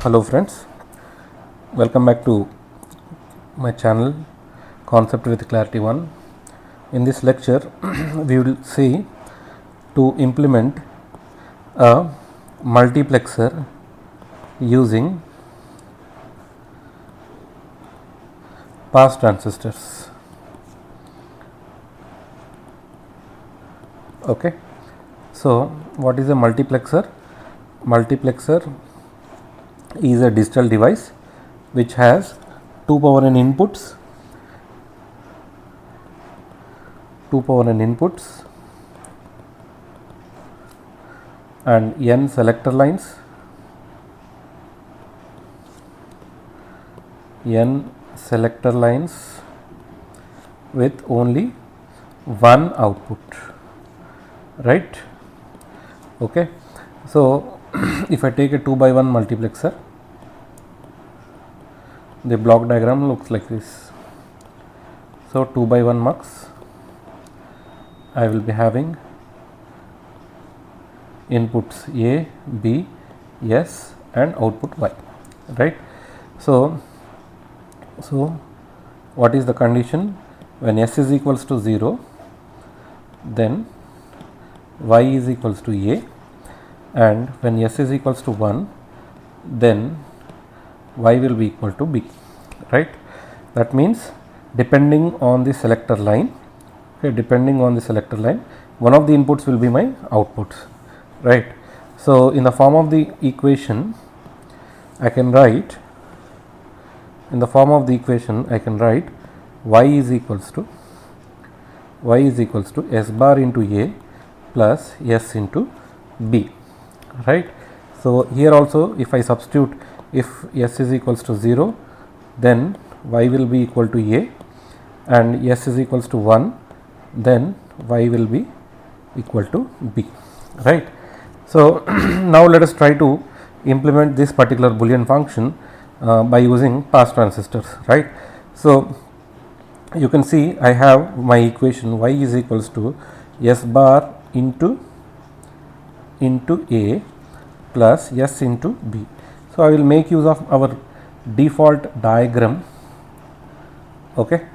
Hello friends, welcome back to my channel Concept with Clarity 1. In this lecture we will see to implement a multiplexer using pass transistors. Okay, so what is a multiplexer? Multiplexer is a digital device which has 2 power n inputs, and n selector lines, with only one output, right? Okay, so if I take a 2 by 1 multiplexer, the block diagram looks like this. So 2 by 1 MUX, I will be having inputs A, B, S and output Y, right? So what is the condition? When S is equals to 0, then Y is equals to A, and when S is equals to 1, then Y will be equal to B, right? That means depending on the selector line, one of the inputs will be my outputs, right? So in the form of the equation I can write Y is equals to S bar into A plus S into B, right? So here also if I substitute, if S is equals to 0, then Y will be equal to A, and S is equals to 1, then Y will be equal to B, right? So now let us try to implement this particular Boolean function by using pass transistors, right? So you can see I have my equation Y is equals to S bar into A plus S into B. So I will make use of our default diagram. Okay,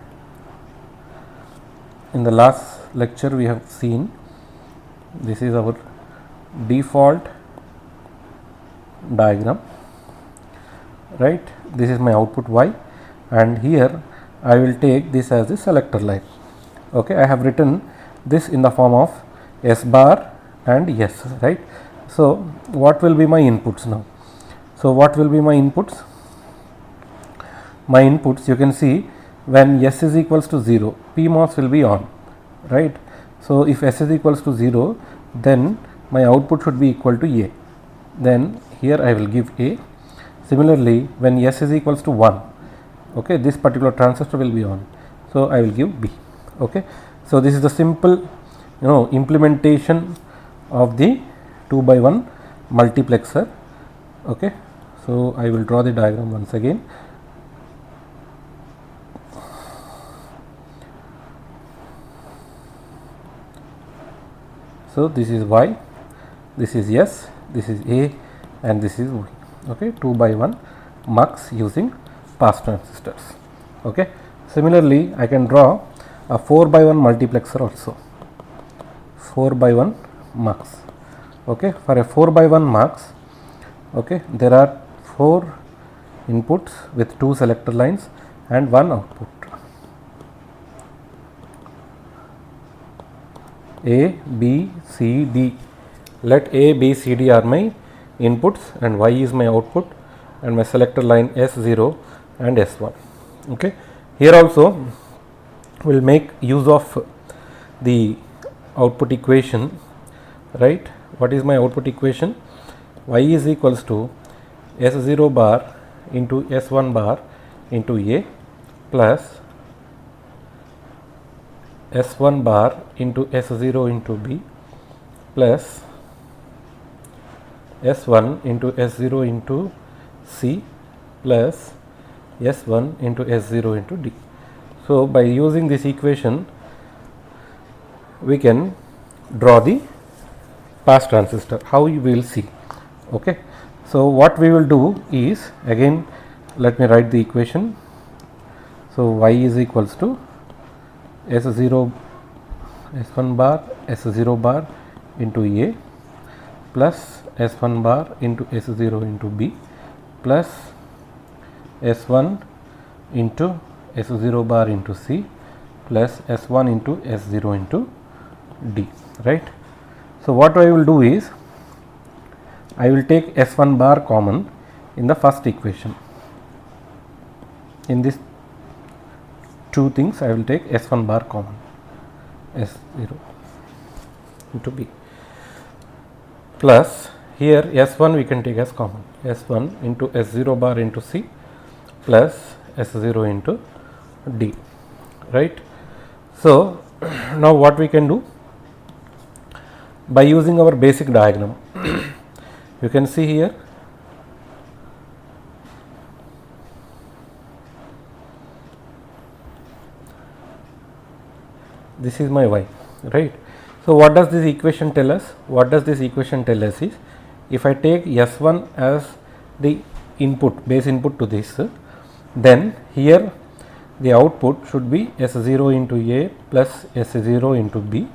in the last lecture we have seen this is our default diagram, right? This is my output Y, and here I will take this as the selector line. Okay, I have written this in the form of S bar and S, right? So what will be my inputs now? So what will be my inputs? My inputs, you can see, when S is equals to 0, PMOS will be on, right? So if S is equals to 0, then my output should be equal to A. Then here I will give A. Similarly, when S is equals to 1, okay, this particular transistor will be on, so I will give B. Okay, so this is the simple implementation of the 2 by 1 multiplexer. Okay, so I will draw the diagram once again. So this is Y, this is S, this is A, and this is Y. Okay, 2 by 1 MUX using pass transistors. Okay, similarly I can draw a 4 by 1 multiplexer also, 4 by 1 MUX. Okay, for a 4 by 1 MUX, okay, there are 4 inputs with 2 selector lines and 1 output. A, B, C, D. Let A, B, C, D are my inputs and Y is my output, and my selector line S0 and S1. Okay, here also we will make use of the output equation, right? What is my output equation? Y is equals to S0 bar into S1 bar into A plus S1 bar into S0 into B plus S1 into S0 into C plus S1 into S0 into D. So by using this equation we can draw the pass transistor. How you will see? Okay, So what we will do is, again let me write the equation. So y is equals to S0 S1 bar S0 bar into A plus S1 bar into S0 into B plus S1 into S0 bar into C plus S1 into S0 into D, right. So what I will do is, I will take S1 bar common in the first equation. In this two things I will take S1 bar common, S0 into B, plus here S1 we can take as common, S1 into S0 bar into C plus S0 into D, right. So now what we can do, by using our basic diagram, you can see here this is my y, right. So what does this equation tell us? What does this equation tell us is, if I take S1 as the input, base input to this, then here the output should be S0 into A plus S0 into B,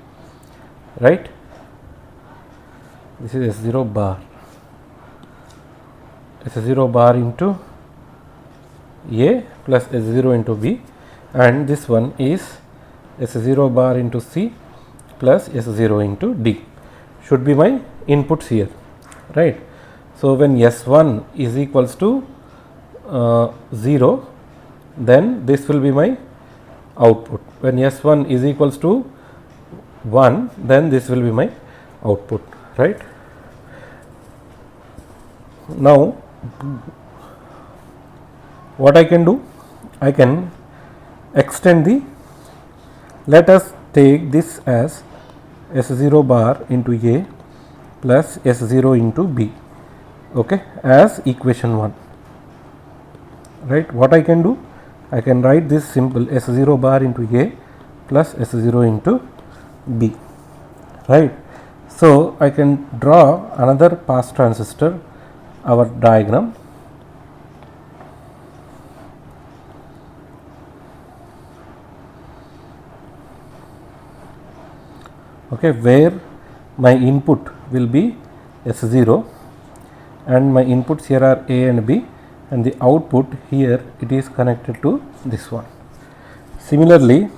right. This is S0 bar, S0 bar into A plus S0 into B, and this one is S0 bar into C plus S0 into D should be my inputs here, right. So when S1 is equals to 0, then this will be my output. When S1 is equals to 1, then this will be my output, right. Now what I can do, I can extend the, let us take this as S0 bar into A plus S0 into B, okay, as equation 1, right. What I can do, I can write this simple S0 bar into A plus S0 into B, right. So I can draw another pass transistor, our diagram. Okay, where my input will be S0 and my inputs here are A and B, and the output here it is connected to this one. Similarly,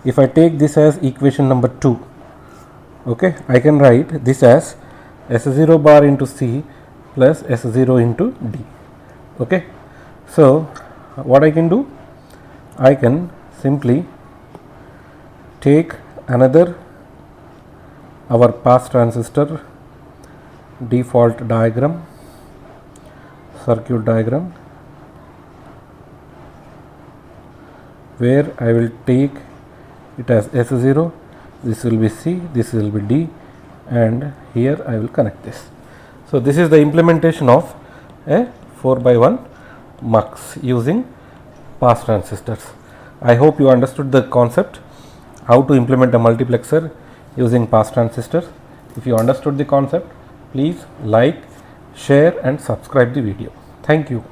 if I take this as equation number 2, okay, I can write this as S0 bar into C plus S0 into D, okay. So what I can do, I can simply take another our pass transistor default diagram, circuit diagram, where I will take it as S0, this will be C, this will be D, and here I will connect this. So this is the implementation of a 4x1 MUX using pass transistors. I hope you understood the concept, how to implement a multiplexer using pass transistors. If you understood the concept, please like, share and subscribe the video. Thank you.